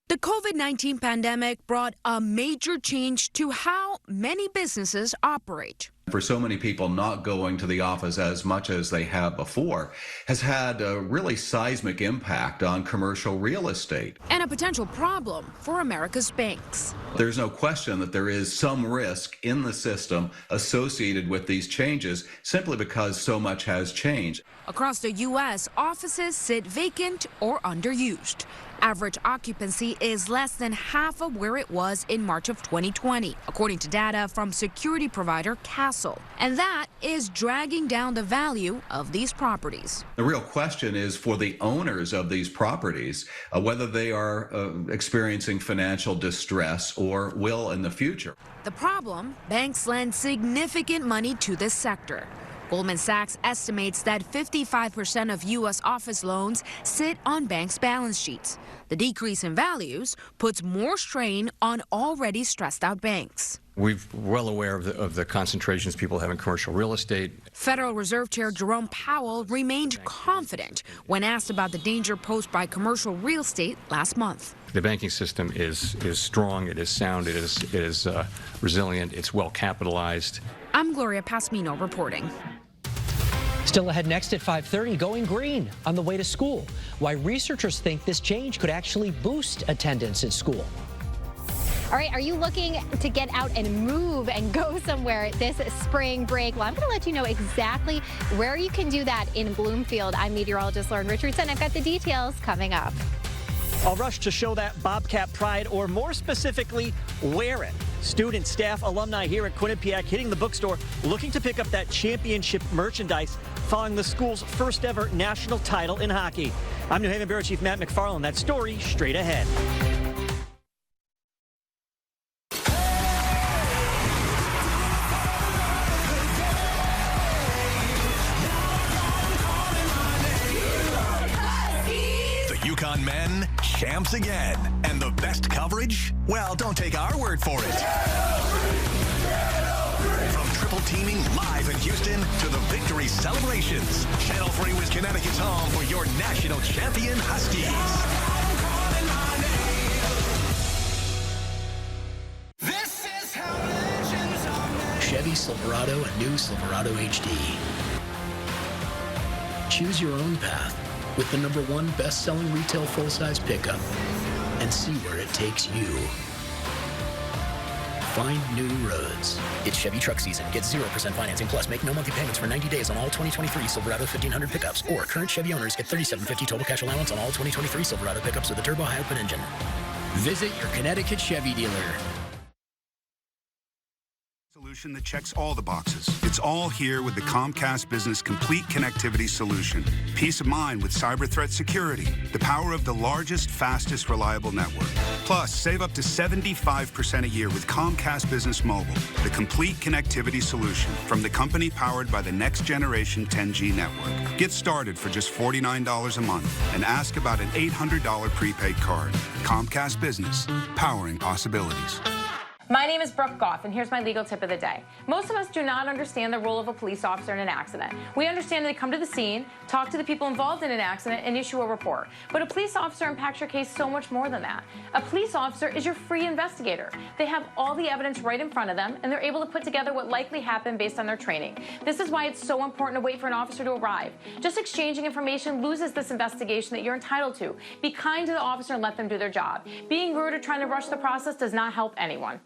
The COVID-19 pandemic brought a major change to how many businesses operate. For so many people, not going to the office as much as they have before has had a really seismic impact on commercial real estate. And a potential problem for America's banks. There's no question that there is some risk in the system associated with these changes simply because so much has changed. Across the U.S., offices sit vacant or underused. Average occupancy is less than half of where it was in March of 2020, according to data from security provider Castle. And that is dragging down the value of these properties. The real question is for the owners of these properties, whether they are experiencing financial distress or will in the future. The problem, banks lend significant money to this sector. Goldman Sachs estimates that 55% of U.S. office loans sit on banks' balance sheets. The decrease in values puts more strain on already stressed out banks. We're well aware of the concentrations people have in commercial real estate. Federal Reserve Chair Jerome Powell remained confident when asked about the danger posed by commercial real estate last month. The banking system is strong, it is sound, it is resilient, it's well capitalized. I'm Gloria Pasmino reporting. Still ahead next at 5:30, going green on the way to school. Why researchers think this change could actually boost attendance at school. All right, are you looking to get out and move and go somewhere this spring break? Well, I'm going to let you know exactly where you can do that in Bloomfield. I'm meteorologist Lauren Richardson. I've got the details coming up. I'll rush to show that Bobcat pride, or more specifically, wear it. Students, staff, alumni here at Quinnipiac hitting the bookstore looking to pick up that championship merchandise following the school's first ever national title in hockey. I'm New Haven Bureau Chief Matt McFarland. That story straight ahead. UConn men, champs again. And the best coverage? Well, don't take our word for it. From triple teaming live in Houston to the victory celebrations, Channel 3 was Connecticut's home for your national champion Huskies. Chevy Silverado and new Silverado HD. Choose your own path with the #1 best-selling retail full-size pickup and see where it takes you. Find new roads. It's Chevy truck season. Get 0% financing plus make no monthly payments for 90 days on all 2023 Silverado 1500 pickups. Or current Chevy owners get $3,750 total cash allowance on all 2023 Silverado pickups with a turbo high-output engine. Visit your Connecticut Chevy dealer. Solution that checks all the boxes. It's all here with the Comcast Business Complete Connectivity Solution. Peace of mind with cyber threat security. The power of the largest, fastest, reliable network. Plus, save up to 75% a year with Comcast Business Mobile, the complete connectivity solution from the company powered by the next generation 10G network. Get started for just $49 a month and ask about an $800 prepaid card. Comcast Business, powering possibilities. My name is Brooke Goff, and here's my legal tip of the day. Most of us do not understand the role of a police officer in an accident. We understand that they come to the scene, talk to the people involved in an accident, and issue a report. But a police officer impacts your case so much more than that. A police officer is your free investigator. They have all the evidence right in front of them, and they're able to put together what likely happened based on their training. This is why it's so important to wait for an officer to arrive. Just exchanging information loses this investigation that you're entitled to. Be kind to the officer and let them do their job. Being rude or trying to rush the process does not help anyone.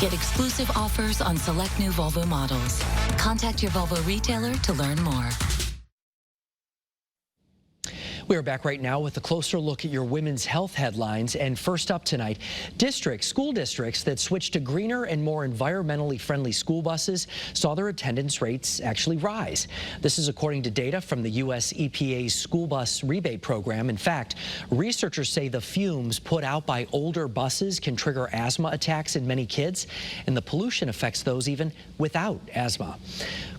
Get exclusive offers on select new Volvo models. Contact your Volvo retailer to learn more. We are back right now with a closer look at your women's health headlines. And first up tonight, school districts that switched to greener and more environmentally friendly school buses saw their attendance rates actually rise. This is according to data from the U.S. EPA's school bus rebate program. In fact, researchers say the fumes put out by older buses can trigger asthma attacks in many kids, and the pollution affects those even without asthma.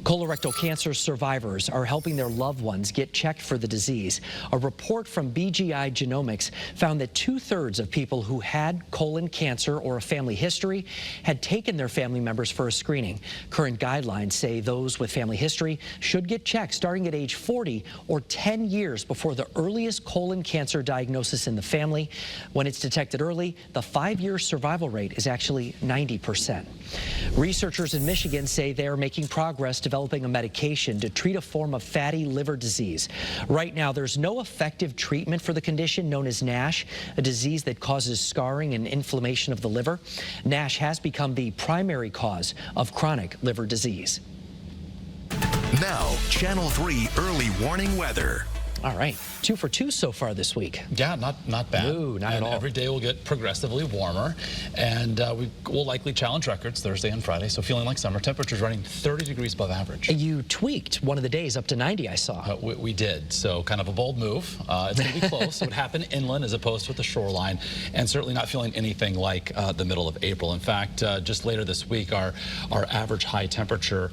Colorectal cancer survivors are helping their loved ones get checked for the disease. A report from BGI Genomics found that 2/3 of people who had colon cancer or a family history had taken their family members for a screening. Current guidelines say those with family history should get checked starting at age 40 or 10 years before the earliest colon cancer diagnosis in the family. When it's detected early, the 5-year survival rate is actually 90%. Researchers in Michigan say they are making progress developing a medication to treat a form of fatty liver disease. Right now, there's no effective treatment for the condition known as NASH, a disease that causes scarring and inflammation of the liver. NASH has become the primary cause of chronic liver disease. Now, Channel 3 early warning weather. All right, 2 for 2 so far this week. Yeah, not bad. No, not at all. Every day will get progressively warmer, and we will likely challenge records Thursday and Friday, so feeling like summer. Temperatures running 30 degrees above average. You tweaked one of the days up to 90, I saw. We did, so kind of a bold move. It's going to be close. It would happen inland as opposed to at the shoreline, and certainly not feeling anything like the middle of April. In fact, just later this week, our average high temperature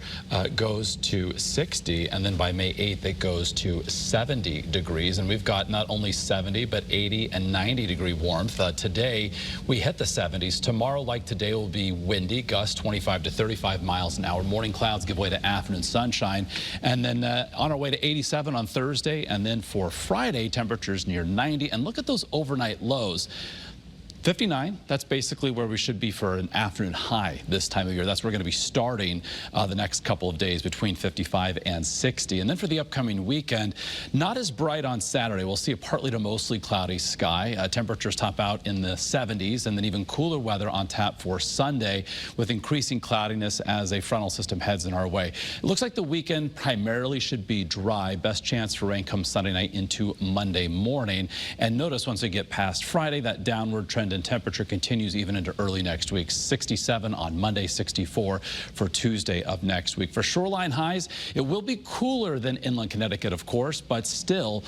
goes to 60, and then by May 8th, it goes to 70 degrees, and we've got not only 70 but 80 and 90 degree warmth. Today we hit the 70s. Tomorrow, like today, will be windy, gusts 25 to 35 miles an hour. Morning clouds give way to afternoon sunshine, and then on our way to 87 on Thursday, and then for Friday, temperatures near 90. And look at those overnight lows. 59, that's basically where we should be for an afternoon high this time of year. That's where we're going to be starting the next couple of days between 55 and 60. And then for the upcoming weekend, not as bright on Saturday. We'll see a partly to mostly cloudy sky. Temperatures top out in the 70s, and then even cooler weather on tap for Sunday with increasing cloudiness as a frontal system heads in our way. It looks like the weekend primarily should be dry. Best chance for rain comes Sunday night into Monday morning. And notice once we get past Friday, that downward trend in temperature continues even into early next week. 67 on Monday, 64 for Tuesday of next week. For shoreline highs, it will be cooler than inland Connecticut, of course, but still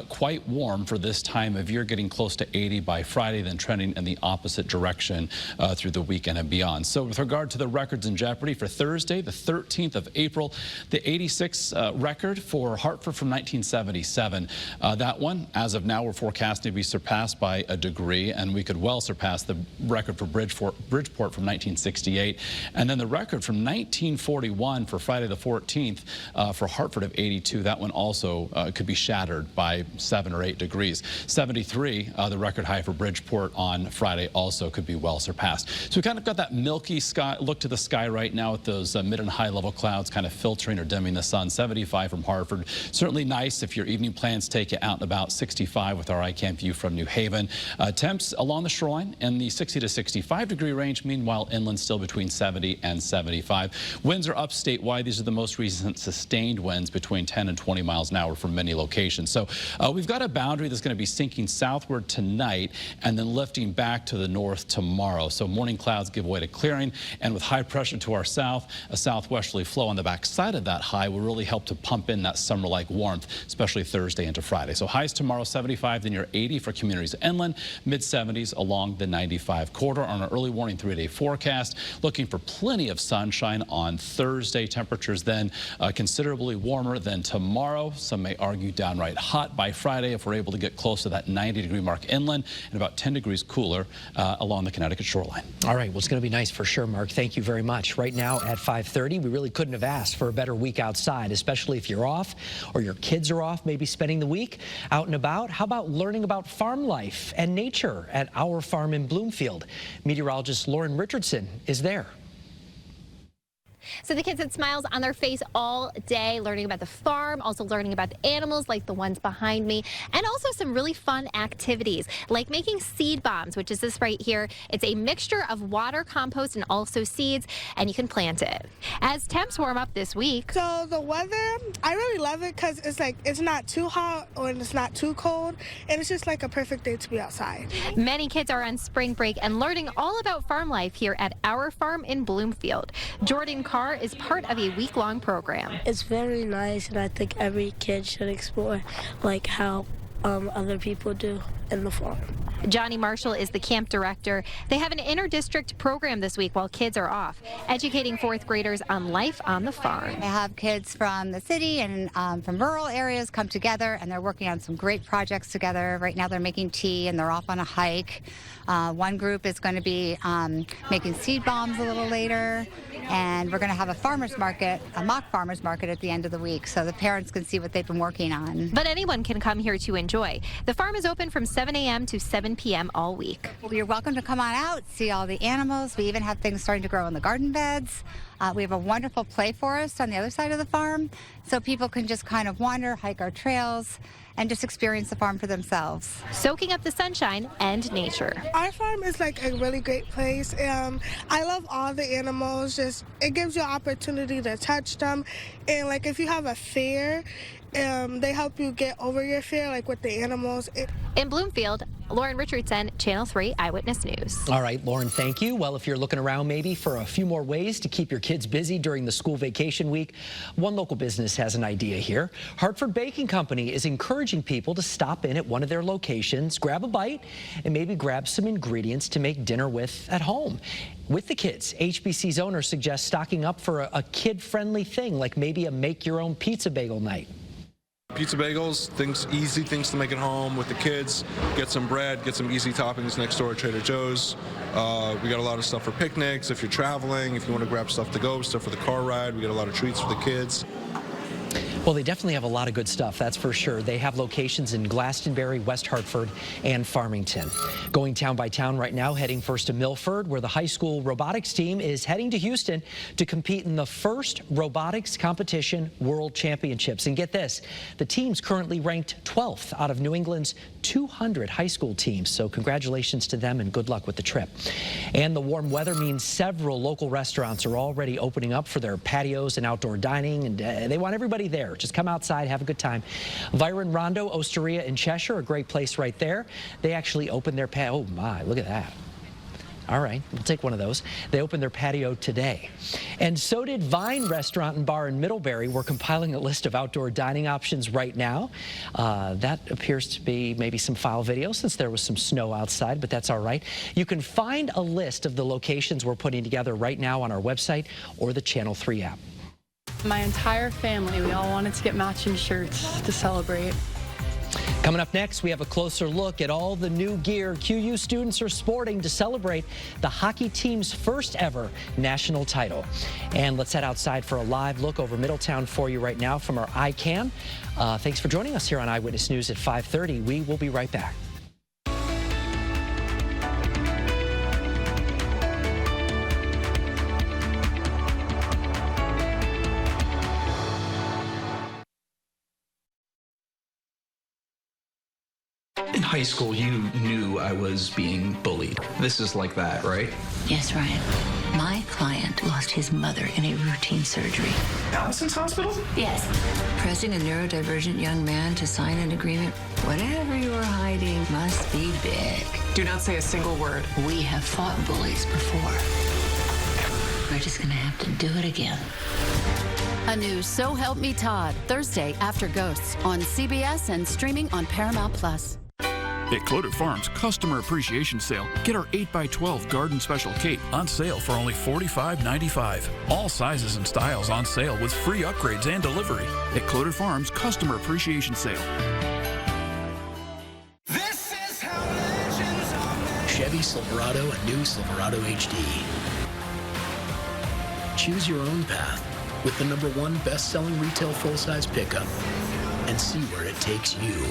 quite warm for this time of year, getting close to 80 by Friday, then trending in the opposite direction through the weekend and beyond. So with regard to the records in jeopardy for Thursday, the 13th of April, the 86 record for Hartford from 1977. That one, as of now, we're forecasting to be surpassed by a degree, and we could well surpass the record for Bridgeport from 1968. And then the record from 1941 for Friday the 14th for Hartford of 82. That one also could be shattered by 7 or 8 degrees. 73, the record high for Bridgeport on Friday, also could be well surpassed. So we kind of got that milky sky look to the sky right now with those mid and high level clouds kind of filtering or dimming the sun. 75 from Hartford. Certainly nice if your evening plans take you out and about. 65 with our iCam view from New Haven. Temps along the shoreline in the 60 to 65 degree range. Meanwhile, inland still between 70 and 75. Winds are up statewide. These are the most recent sustained winds between 10 and 20 miles an hour from many locations. So we've got a boundary that's going to be sinking southward tonight and then lifting back to the north tomorrow. So morning clouds give way to clearing, and with high pressure to our south, a southwesterly flow on the backside of that high will really help to pump in that summer-like warmth, especially Thursday into Friday. So highs tomorrow 75, then your 80 for communities inland, mid-70s along the 95 corridor. On an early warning 3-day forecast, looking for plenty of sunshine on Thursday. Temperatures then considerably warmer than tomorrow. Some may argue downright hot by Friday if we're able to get close to that 90-degree mark inland and about 10 degrees cooler along the Connecticut shoreline. All right, well, it's going to be nice for sure, Mark. Thank you very much. Right now at 5:30, we really couldn't have asked for a better week outside, especially if you're off or your kids are off, maybe spending the week out and about. How about learning about farm life and nature at our farm in Bloomfield? Meteorologist Lauren Richardson is there. So the kids had smiles on their face all day, learning about the farm, also learning about the animals like the ones behind me, and also some really fun activities like making seed bombs, which is this right here. It's a mixture of water, compost, and also seeds, and you can plant it. As temps warm up this week. So the weather, I really love it because it's not too hot or it's not too cold, and it's just like a perfect day to be outside. Many kids are on spring break and learning all about farm life here at our farm in Bloomfield. Jordan Carr is part of a week-long program. It's very nice, and I think every kid should explore like how other people do in the farm. Johnny Marshall is the camp director. They have an inter-district program this week while kids are off, educating 4th graders on life on the farm. They have kids from the city and from rural areas come together, and they're working on some great projects together. Right now they're making tea and they're off on a hike. One group is going to be making seed bombs a little later, and we're going to have a farmer's market, a mock farmer's market at the end of the week, so the parents can see what they've been working on. But anyone can come here to enjoy. The farm is open from 7 a.m. to 7 p.m. all week. Well, you're welcome to come on out, see all the animals. We even have things starting to grow in the garden beds. We have a wonderful play forest on the other side of the farm, so people can just kind of wander, hike our trails, and just experience the farm for themselves. Soaking up the sunshine and nature. Our farm is like a really great place. I love all the animals. Just it gives you an opportunity to touch them, and like if you have a fear, they help you get over your fear, like with the animals. In Bloomfield, Lauren Richardson, Channel 3 Eyewitness News. All right, Lauren, thank you. Well, if you're looking around maybe for a few more ways to keep your kids busy during the school vacation week, one local business has an idea here. Hartford Baking Company is encouraging people to stop in at one of their locations, grab a bite, and maybe grab some ingredients to make dinner with at home. With the kids, HBC's owner suggests stocking up for a kid-friendly thing, like maybe a make-your-own pizza bagel night. Pizza bagels, easy things to make at home with the kids. Get some bread, get some easy toppings next door at Trader Joe's. We got a lot of stuff for picnics, if you're traveling, if you want to grab stuff to go, stuff for the car ride. We got a lot of treats for the kids. Well, they definitely have a lot of good stuff, that's for sure. They have locations in Glastonbury, West Hartford, and Farmington. Going town by town right now, heading first to Milford, where the high school robotics team is heading to Houston to compete in the first robotics competition world championships. And get this, the team's currently ranked 12th out of New England's 200 high school teams. So congratulations to them and good luck with the trip. And the warm weather means several local restaurants are already opening up for their patios and outdoor dining, and they want everybody there. Just come outside, have a good time. Byron Rondo, Osteria in Cheshire, a great place right there. They actually opened their patio. Oh my, look at that. All right, we'll take one of those. They opened their patio today. And so did Vine Restaurant and Bar in Middlebury. We're compiling a list of outdoor dining options right now. That appears to be maybe some file video since there was some snow outside, but that's all right. You can find a list of the locations we're putting together right now on our website or the Channel 3 app. My entire family, we all wanted to get matching shirts to celebrate. Coming up next, we have a closer look at all the new gear QU students are sporting to celebrate the hockey team's first ever national title. And let's head outside for a live look over Middletown for you right now from our iCam. Thanks for joining us here on Eyewitness News at 5:30. We will be right back. In high school, you knew I was being bullied. This is like that, right? Yes, Ryan. My client lost his mother in a routine surgery. Allison's hospital? Yes. Pressing a neurodivergent young man to sign an agreement, whatever you are hiding must be big. Do not say a single word. We have fought bullies before. We're just gonna have to do it again. A new So Help Me Todd, Thursday after Ghosts on CBS and streaming on Paramount+. At Cloder Farms Customer Appreciation Sale, get our 8x12 Garden Special Cape on sale for only $45.95. All sizes and styles on sale with free upgrades and delivery. At Cloder Farms Customer Appreciation Sale. Chevy Silverado and new Silverado HD. Choose your own path with the #1 best-selling retail full-size pickup and see where it takes you.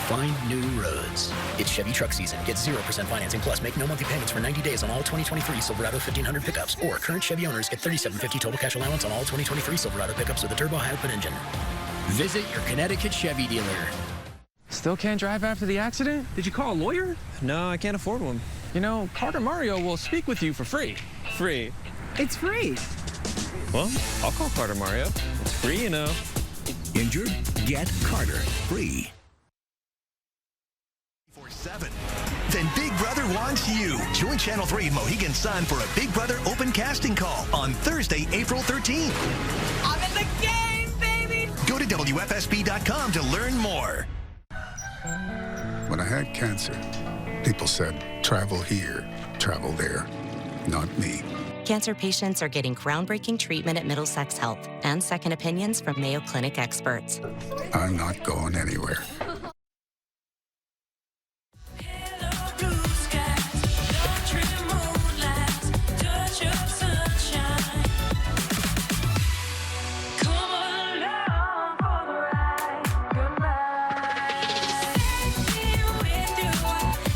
Find new roads. It's Chevy truck season. Get 0% financing plus make no monthly payments for 90 days on all 2023 Silverado 1500 pickups. Or current Chevy owners get $37.50 total cash allowance on all 2023 Silverado pickups with a turbo hybrid engine. Visit your Connecticut Chevy dealer. Still can't drive after the accident? Did you call a lawyer? No, I can't afford one. You know, Carter Mario will speak with you for free. Free? It's free. Well, I'll call Carter Mario. It's free, you know. Injured? Get Carter. Free. Then Big Brother wants you. Join Channel 3 Mohegan Sun for a Big Brother open casting call on Thursday, April 13th. I'm in the game, baby! Go to WFSB.com to learn more. When I had cancer, people said, travel here, travel there. Not me. Cancer patients are getting groundbreaking treatment at Middlesex Health and second opinions from Mayo Clinic experts. I'm not going anywhere.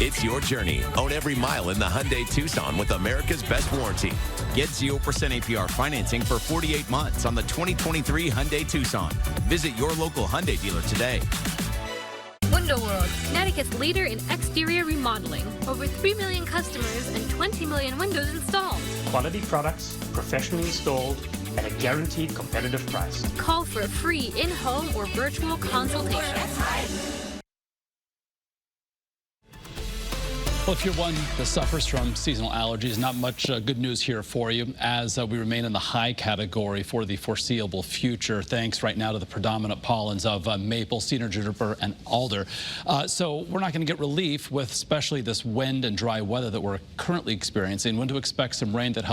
It's your journey. Own every mile in the Hyundai Tucson with America's best warranty. Get 0% APR financing for 48 months on the 2023 Hyundai Tucson. Visit your local Hyundai dealer today. Window World, Connecticut's leader in exterior remodeling. Over 3 million customers and 20 million windows installed. Quality products, professionally installed, at a guaranteed competitive price. Call for a free in-home or virtual consultation. Well, if you're one that suffers from seasonal allergies, not much good news here for you as we remain in the high category for the foreseeable future, thanks right now to the predominant pollens of maple, cedar, juniper, and alder. So we're not going to get relief with especially this wind and dry weather that we're currently experiencing. When to expect some rain that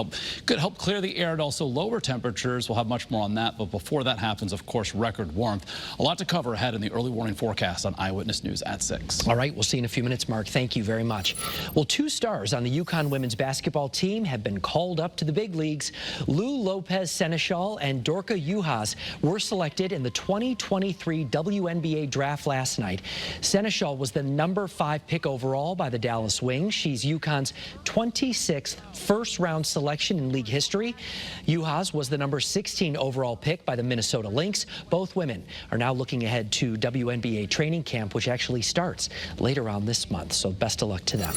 could help clear the air and also lower temperatures. We'll have much more on that. But before that happens, of course, record warmth. A lot to cover ahead in the early warning forecast on Eyewitness News at 6. All right, we'll see you in a few minutes, Mark. Thank you very much. Well, two stars on the UConn women's basketball team have been called up to the big leagues. Lou Lopez-Seneschal and Dorka Juhas were selected in the 2023 WNBA draft last night. Seneschal was the number 5 pick overall by the Dallas Wings. She's UConn's 26th first-round selection in league history. Juhas was the number 16 overall pick by the Minnesota Lynx. Both women are now looking ahead to WNBA training camp, which actually starts later on this month. So best of luck to them.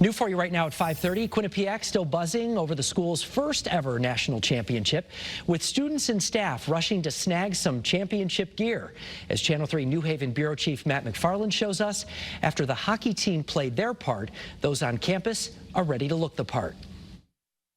New for you right now at 5:30. Quinnipiac still buzzing over the school's first ever national championship, with students and staff rushing to snag some championship gear. As Channel 3 New Haven Bureau Chief Matt McFarland shows us, after the hockey team played their part, those on campus are ready to look the part.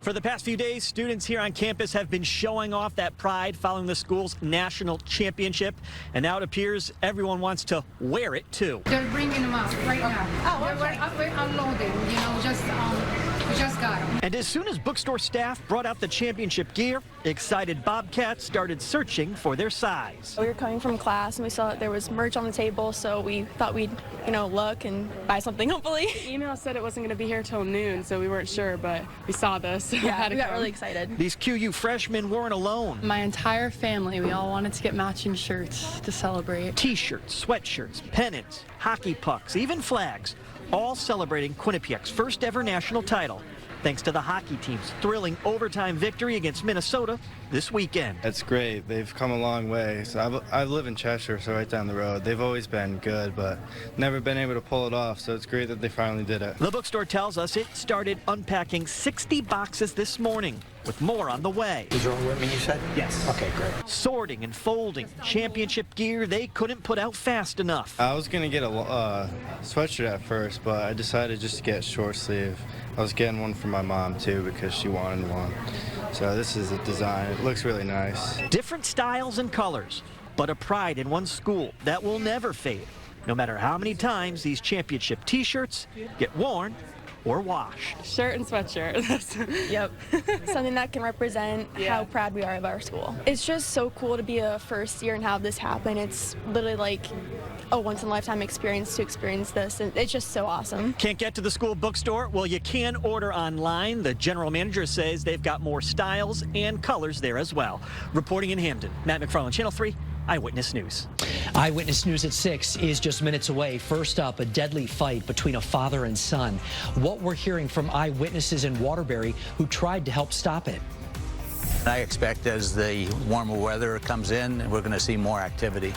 For the past few days, students here on campus have been showing off that pride following the school's national championship. And now it appears everyone wants to wear it, too. They're bringing them out right now. Oh, okay. We're unloading, you know, we just got them. And as soon as bookstore staff brought out the championship gear, excited Bobcats started searching for their size. We were coming from class and we saw that there was merch on the table, so we thought we'd, look and buy something, hopefully. The email said it wasn't going to be here till noon, so we weren't sure, but we saw this. Yeah, we got really excited. These QU freshmen weren't alone. My entire family, we all wanted to get matching shirts to celebrate. T-shirts, sweatshirts, pennants, hockey pucks, even flags, all celebrating Quinnipiac's first ever national title, thanks to the hockey team's thrilling overtime victory against Minnesota this weekend. It's great. They've come a long way. So I live in Cheshire, so right down the road. They've always been good, but never been able to pull it off, so it's great that they finally did it. The bookstore tells us it started unpacking 60 boxes this morning, with more on the way. These are all women, you said? Yes. Okay, great. Sorting and folding championship gear they couldn't put out fast enough. I was going to get a sweatshirt at first, but I decided just to get short sleeve. I was getting one for my mom, too, because she wanted one. So this is a design. It looks really nice. Different styles and colors, but a pride in one school that will never fade, no matter how many times these championship T-shirts get worn or washed. Shirt and sweatshirt. Yep. Something that can represent how proud we are of our school. It's just so cool to be a first year and have this happen. It's literally like a once-in-a-lifetime experience to experience this, and it's just so awesome. Can't get to the school bookstore? Well, you can order online. The general manager says they've got more styles and colors there as well. Reporting in Hamden, Matt McFarland, Channel 3 Eyewitness News. Eyewitness News at 6 is just minutes away. First up, a deadly fight between a father and son. What we're hearing from eyewitnesses in Waterbury who tried to help stop it. I expect as the warmer weather comes in, we're going to see more activity.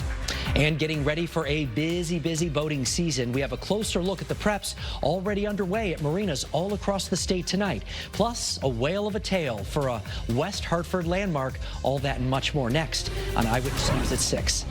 And getting ready for a busy boating season. We have a closer look at the preps already underway at marinas all across the state tonight. Plus, a whale of a tale for a West Hartford landmark. All that and much more next on Eyewitness News at 6.